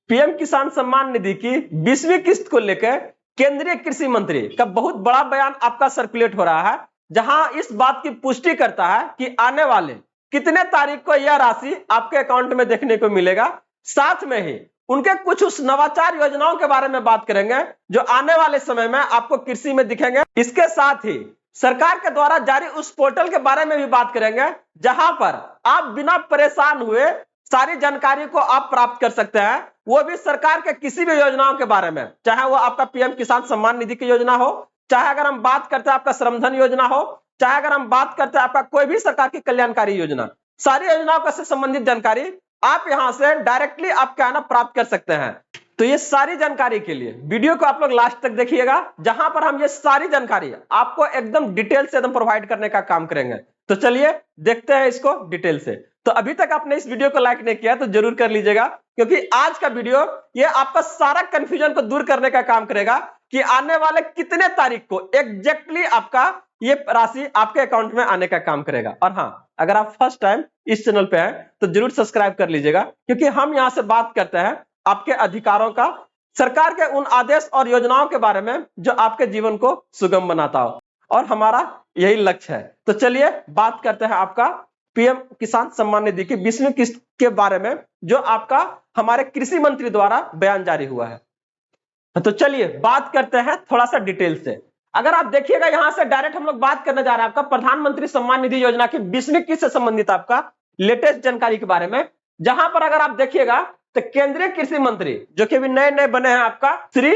PM किसान सम्मान निधि की 20वीं किस्त को लेकर केंद्रीय कृषि मंत्री का बहुत बड़ा बयान आपका सर्कुलेट हो रहा है, जहां इस बात की पुष्टि करता है कि आने वाले कितने तारीख को यह राशि आपके अकाउंट में देखने को मिलेगा। साथ में ही उनके कुछ उस नवाचार योजनाओं के बारे में बात करेंगे जो आने वाले समय में आपको कृषि में दिखेंगे। इसके साथ ही सरकार के द्वारा जारी उस पोर्टल के बारे में भी बात करेंगे, जहां पर आप बिना परेशान हुए सारी जानकारी को आप प्राप्त कर सकते हैं, वो भी सरकार के किसी भी योजनाओं के बारे में, चाहे वो आपका पीएम किसान सम्मान निधि की योजना हो, चाहे अगर हम बात करते हैं आपका श्रमधन योजना हो, चाहे अगर हम बात करते हैं आपका कोई भी सरकार की कल्याणकारी योजना, सारी योजनाओं से संबंधित जानकारी आप यहां से डायरेक्टली आप क्या ना प्राप्त कर सकते हैं। तो ये सारी जानकारी के लिए वीडियो को आप लोग लास्ट तक देखिएगा, जहां पर हम ये सारी जानकारी आपको एकदम डिटेल से एकदम प्रोवाइड करने का काम करेंगे। तो चलिए देखते हैं इसको डिटेल से। तो अभी तक आपने इस वीडियो को लाइक नहीं किया तो जरूर कर लीजिएगा, क्योंकि आज का वीडियो ये आपका सारा कंफ्यूजन को दूर करने का काम करेगा कि आने वाले कितने तारीख को एग्जैक्टली आपका ये राशि आपके अकाउंट में आने का काम करेगा। और हाँ, अगर आप फर्स्ट टाइम इस चैनल पे हैं तो जरूर सब्सक्राइब कर लीजिएगा, क्योंकि हम यहां से बात करते हैं आपके अधिकारों का, सरकार के उन आदेश और योजनाओं के बारे में जो आपके जीवन को सुगम बनाता हो, और हमारा यही लक्ष्य है। तो चलिए बात करते हैं आपका पीएम किसान सम्मान निधि की 20वीं किस्त के बारे में, जो आपका हमारे कृषि मंत्री द्वारा बयान जारी हुआ है। तो चलिए बात करते हैं थोड़ा सा डिटेल से। अगर आप देखिएगा यहां से डायरेक्ट हम लोग बात करने जा रहे हैं आपका प्रधानमंत्री सम्मान निधि योजना की 20वीं किस्त से संबंधित आपका लेटेस्ट जानकारी के बारे में, जहां पर अगर आप देखिएगा तो केंद्रीय कृषि मंत्री जो कि अभी नए नए बने हैं आपका श्री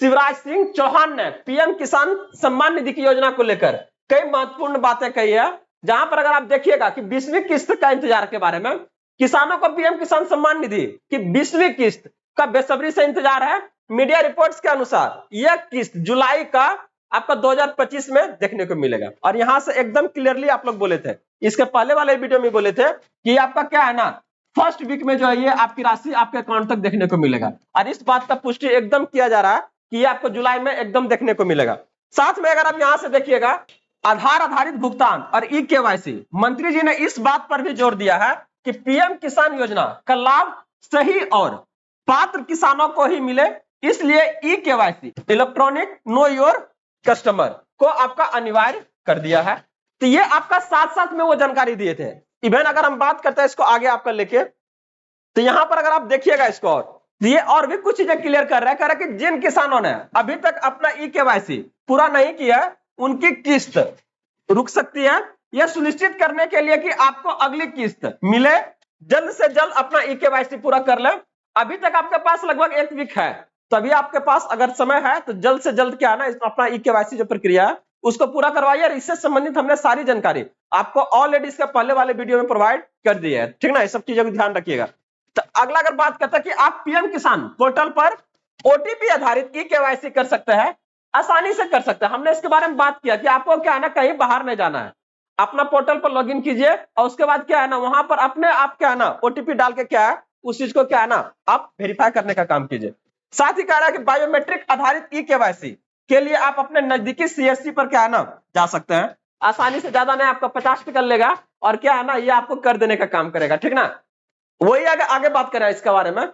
शिवराज सिंह चौहान ने पीएम किसान सम्मान निधि की योजना को लेकर कई महत्वपूर्ण बातें कही है। जहां पर अगर आप देखिएगा कि 20वीं किस्त का इंतजार के बारे में, किसानों को पीएम किसान सम्मान निधि की 20वीं किस्त का बेसब्री से इंतजार है। मीडिया रिपोर्ट्स के अनुसार यह किस्त जुलाई का आपका 2025 में देखने को मिलेगा। और यहां से एकदम क्लियरली आप लोग बोले थे, इसके पहले वाले वीडियो में बोले थे कि आपका क्या है ना, फर्स्ट वीक में जो है ये आपकी राशि आपके अकाउंट तक देखने को मिलेगा। और इस बात का पुष्टि एकदम किया जा रहा है कि ये आपको जुलाई में एकदम देखने को मिलेगा। साथ में अगर आप यहां से देखिएगा आधार आधारित भुगतान और ई केवाईसी, मंत्री जी ने इस बात पर भी जोर दिया है कि पीएम किसान योजना का लाभ सही और पात्र किसानों को ही मिले, इसलिए e KYC electronic know your customer को आपका अनिवार्य कर दिया है। तो ये आपका साथ साथ में वो जानकारी दिए थे। इवन अगर हम बात करते हैं इसको आगे आपका लेके, तो यहां पर अगर आप देखिएगा इसको, और ये और भी कुछ चीजें क्लियर कर रहा है, कह रहा है कि जिन किसानों ने अभी तक अपना ई केवाईसी पूरा नहीं किया उनकी किस्त रुक सकती है, यह सुनिश्चित करने के लिए कि आपको अगली किस्त मिले। जल्द से जल्द अपना ई केवाईसी पूरा कर ले। अभी तक आपके पास लगभग 1 वीक है, तो अभी आपके पास अगर समय है तो जल्द से जल्द क्या है ना, अपना ई केवाईसी जो प्रक्रिया है उसको पूरा करवाइए। और इससे संबंधित हमने सारी जानकारी आपको ऑलरेडी इसके पहले वाले वीडियो में प्रोवाइड कर दी है, ठीक ना। ये सब चीजों को ध्यान रखिएगा। तो अगला अगर बात करते हैं कि आप पीएम किसान पोर्टल पर ओटीपी आधारित ई केवाईसी कर सकते हैं, आसानी से कर सकते हैं। हमने इसके बारे में बात किया कि आपको क्या है ना, कहीं बाहर नहीं जाना है, अपना पोर्टल पर लॉगिन कीजिए और उसके बाद क्या है ना, वहां पर अपने आप क्या है ना ओटीपी डाल के क्या है उस चीज को क्या है ना आप वेरीफाई करने का काम कीजिए। साथ ही कह रहा है कि बायोमेट्रिक आधारित ई केवाईसी के लिए आप अपने नजदीकी सीएससी पर क्या है ना जा सकते हैं, आसानी से, ज्यादा नहीं, आपका 50 टिकट लेगा और क्या है ना ये आपको कर देने का काम करेगा, ठीक ना। वही आगे बात करें इसके बारे में।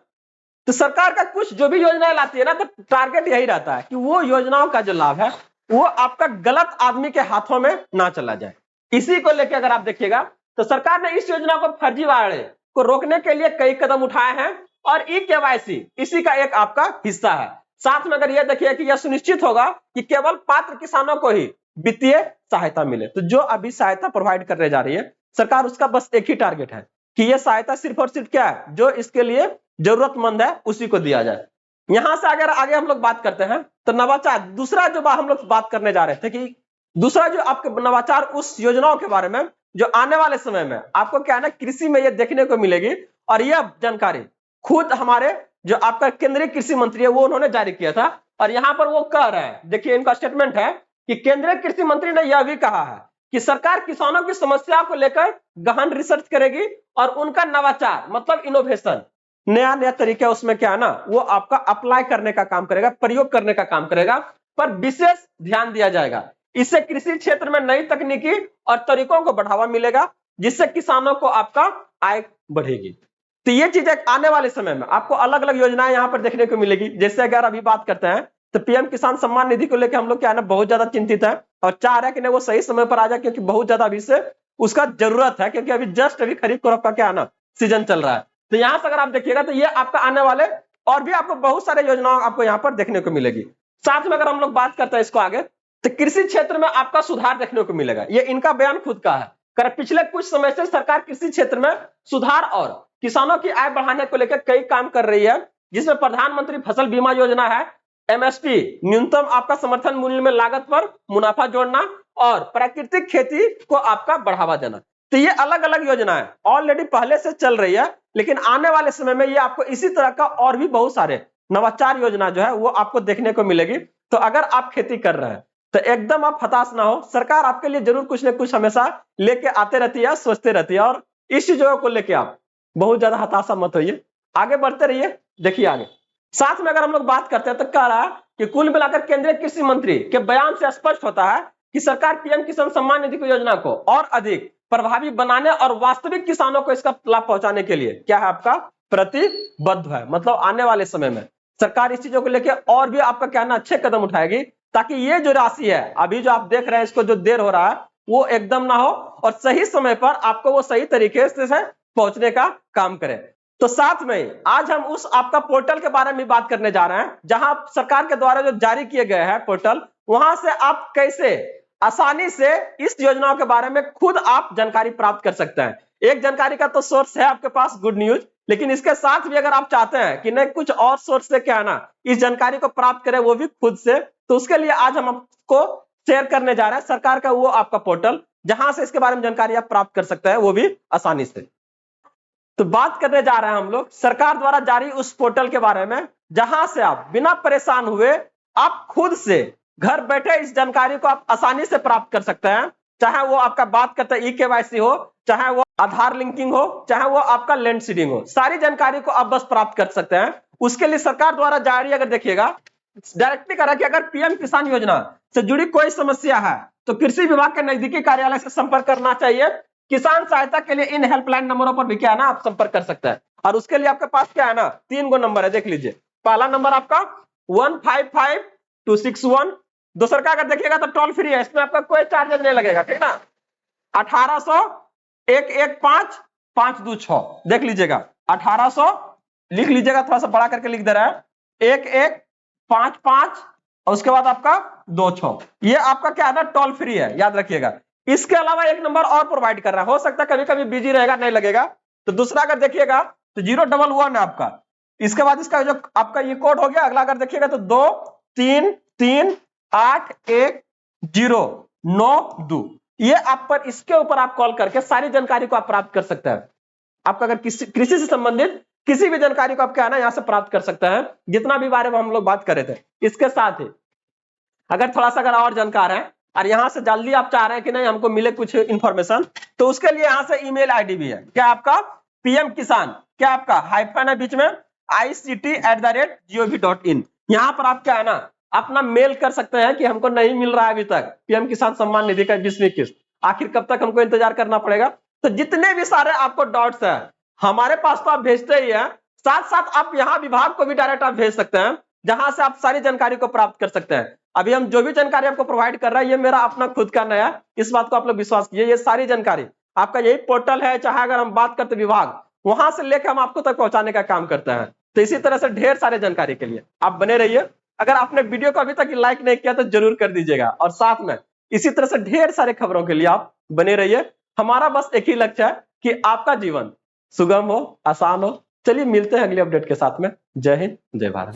तो सरकार का कुछ जो भी योजनाएं लाती है ना, तो टारगेट यही रहता है कि वो योजनाओं का जो लाभ है वो आपका गलत आदमी के हाथों में ना चला जाए। इसी को लेकर अगर आप देखिएगा तो सरकार ने इस योजना को फर्जीवाड़े को रोकने के लिए कई कदम उठाए हैं, और ई केवाईसी इसी का एक आपका हिस्सा है। साथ में अगर यह देखिए कि यह सुनिश्चित होगा कि केवल पात्र किसानों को ही वित्तीय सहायता मिले। तो जो अभी सहायता प्रोवाइड करने जा रही है सरकार, उसका बस एक ही टारगेट है कि यह सहायता सिर्फ और सिर्फ क्या है, जो इसके लिए जरूरतमंद है उसी को दिया जाए। यहां से अगर आगे हम लोग बात करते हैं तो नवाचार, दूसरा जो हम लोग बात करने जा रहे थे कि दूसरा जो आपके नवाचार उस योजनाओं के बारे में जो आने वाले समय में आपको क्या है ना कृषि में ये देखने को मिलेगी। और यह जानकारी खुद हमारे जो आपका केंद्रीय कृषि मंत्री है वो उन्होंने जारी किया था। और यहां पर वो कह रहे हैं, देखिए इनका स्टेटमेंट है कि केंद्रीय कृषि मंत्री ने यह भी कहा है कि सरकार किसानों की समस्या को लेकर गहन रिसर्च करेगी और उनका नवाचार मतलब इनोवेशन, नया नया तरीका उसमें क्या है ना वो आपका अप्लाई करने का काम करेगा, प्रयोग करने का काम करेगा, पर विशेष ध्यान दिया जाएगा। इससे कृषि क्षेत्र में नई तकनीकी और तरीकों को बढ़ावा मिलेगा, जिससे किसानों को आपका आय बढ़ेगी। तो ये चीजें आने वाले समय में आपको अलग अलग योजनाएं यहाँ पर देखने को मिलेगी। जैसे अगर अभी बात करते हैं तो पीएम किसान सम्मान निधि को लेकर हम लोग क्या है ना बहुत ज्यादा चिंतित है और चाह रहे हैं कि नहीं वो सही समय पर आ जाए, क्योंकि बहुत ज्यादा अभी से उसका जरूरत है, क्योंकि अभी जस्ट अभी खरीफ क्रॉप का क्या है ना सीजन चल रहा है। तो यहाँ से अगर आप देखिएगा तो ये आपका आने वाले और भी आपको बहुत सारे योजनाओं आपको यहाँ पर देखने को मिलेगी। साथ में अगर हम लोग बात करते हैं इसको आगे, तो कृषि क्षेत्र में आपका सुधार देखने को मिलेगा। ये इनका बयान खुद का है, कर पिछले कुछ समय से सरकार कृषि क्षेत्र में सुधार और किसानों की आय बढ़ाने को लेकर कई काम कर रही है, जिसमें प्रधानमंत्री फसल बीमा योजना है, एमएसपी न्यूनतम आपका समर्थन मूल्य में लागत पर मुनाफा जोड़ना और प्राकृतिक खेती को आपका बढ़ावा देना। तो ये अलग अलग योजनाएं ऑलरेडी पहले से चल रही है, लेकिन आने वाले समय में ये आपको इसी तरह का और भी बहुत सारे नवाचार योजना जो है वो आपको देखने को मिलेगी। तो अगर आप खेती कर रहे हैं तो एकदम आप हताश ना हो, सरकार आपके लिए जरूर कुछ न कुछ हमेशा लेके आते रहती है, सोचते रहती है, और इस चीजों को लेके आप बहुत ज्यादा हताशा मत होइए, आगे बढ़ते रहिए। देखिए आगे साथ में अगर हम लोग बात करते हैं तो कह रहा है कि कुल मिलाकर केंद्रीय कृषि मंत्री के बयान से स्पष्ट होता है कि सरकार पीएम किसान सम्मान निधि की योजना को और अधिक प्रभावी बनाने और वास्तविक किसानों को इसका लाभ पहुंचाने के लिए क्या है आपका प्रतिबद्ध है। मतलब आने वाले समय में सरकार इस चीजों को लेकर और भी आपका क्या ना अच्छे कदम उठाएगी, ताकि ये जो राशि है अभी जो आप देख रहे हैं इसको जो देर हो रहा है वो एकदम ना हो और सही समय पर आपको वो सही तरीके से पहुंचने का काम करे। तो साथ में आज हम उस आपका पोर्टल के बारे में बात करने जा रहे हैं, जहां सरकार के द्वारा जो जारी किए गए हैं पोर्टल, वहां से आप कैसे आसानी से इस योजनाओं के बारे में खुद आप जानकारी प्राप्त कर सकते हैं। एक जानकारी का तो सोर्स है आपके पास गुड न्यूज, लेकिन इसके साथ भी अगर आप चाहते हैं कि नहीं कुछ और सोर्स से क्या है ना इस जानकारी को प्राप्त करें वो भी खुद से, तो उसके लिए आज हम आपको शेयर करने जा रहे हैं सरकार का वो आपका पोर्टल, जहां से इसके बारे में जानकारी आप प्राप्त कर सकते हैं वो भी आसानी से। तो बात करने जा रहे हैं हम लोग सरकार द्वारा जारी उस पोर्टल के बारे में, जहां से आप बिना परेशान हुए आप खुद से घर बैठे इस जानकारी को आप आसानी से प्राप्त कर सकते हैं। चाहे वो आपका बात करते हैं ई-केवाईसी हो, चाहे वो आधार लिंकिंग हो, चाहे वो आपका लैंड सीडिंग हो, सारी जानकारी को आप बस प्राप्त कर सकते हैं। उसके लिए सरकार द्वारा जारी अगर देखिएगा डायरेक्टली करा कि अगर पीएम किसान योजना से जुड़ी कोई समस्या है तो कृषि विभाग के नजदीकी कार्यालय से संपर्क करना चाहिए। किसान सहायता के लिए इन हेल्पलाइन नंबरों पर भी क्या है ना आप संपर्क कर सकते हैं, और उसके लिए आपके पास क्या है ना 3 गो नंबर है, देख लीजिए। पहला नंबर आपका 155261, दूसरा का अगर देखिएगा तो टोल फ्री है, इसमें आपका कोई चार्जेस नहीं लगेगा, ठीक ना। 1800-115-526 देख लीजिएगा, 1800 लिख लीजिएगा, थोड़ा सा बड़ा करके लिख दे रहा है, 1155 और उसके बाद आपका 26, ये आपका क्या है ना टोल फ्री है, याद रखिएगा। इसके अलावा एक नंबर और प्रोवाइड कर रहा है, हो सकता है कभी कभी बिजी रहेगा नहीं लगेगा, तो दूसरा अगर देखिएगा तो 011 है आपका। इसके बाद इसका जो आपका ये कोड हो गया, अगला अगर देखिएगा तो 23381092, ये आप पर इसके ऊपर आप कॉल करके सारी जानकारी को आप प्राप्त कर सकते हैं। आपका अगर कृषि से संबंधित किसी भी जानकारी को आप क्या है ना यहाँ से प्राप्त कर सकते हैं, जितना भी बारे में हम लोग बात कर रहे थे। इसके साथ ही अगर थोड़ा सा अगर और जानकार है और यहाँ से जल्दी आप चाह रहे हैं कि नहीं हमको मिले कुछ इंफॉर्मेशन, तो उसके लिए यहाँ से ईमेल आईडी भी है, क्या आपका पीएम किसान, क्या आपका हाइफन है बीच में ict@gov.in, यहाँ पर आप क्या है ना अपना मेल कर सकते हैं कि हमको नहीं मिल रहा है अभी तक पीएम किसान सम्मान निधि का 20वीं किस्त, आखिर कब तक हमको इंतजार करना पड़ेगा। तो जितने भी सारे आपको डाउट्स है हमारे पास तो आप भेजते ही है, साथ साथ आप यहाँ विभाग को भी डायरेक्ट आप भेज सकते हैं, जहां से आप सारी जानकारी को प्राप्त कर सकते हैं। अभी हम जो भी जानकारी आपको प्रोवाइड कर रहा है ये मेरा अपना खुद का नया, इस बात को आप लोग विश्वास कीजिए, ये सारी जानकारी आपका यही पोर्टल है, चाहे अगर हम बात करते विभाग वहां से लेकर हम आपको तक पहुंचाने का काम करते हैं। तो इसी तरह से ढेर सारे जानकारी के लिए आप बने रहिए। अगर आपने वीडियो को अभी तक लाइक नहीं किया तो जरूर कर दीजिएगा, और साथ में इसी तरह से ढेर सारे खबरों के लिए आप बने रहिए। हमारा बस एक ही लक्ष्य है कि आपका जीवन सुगम हो, आसान हो। चलिए मिलते हैं अगले अपडेट के साथ में। जय हिंद, जय भारत।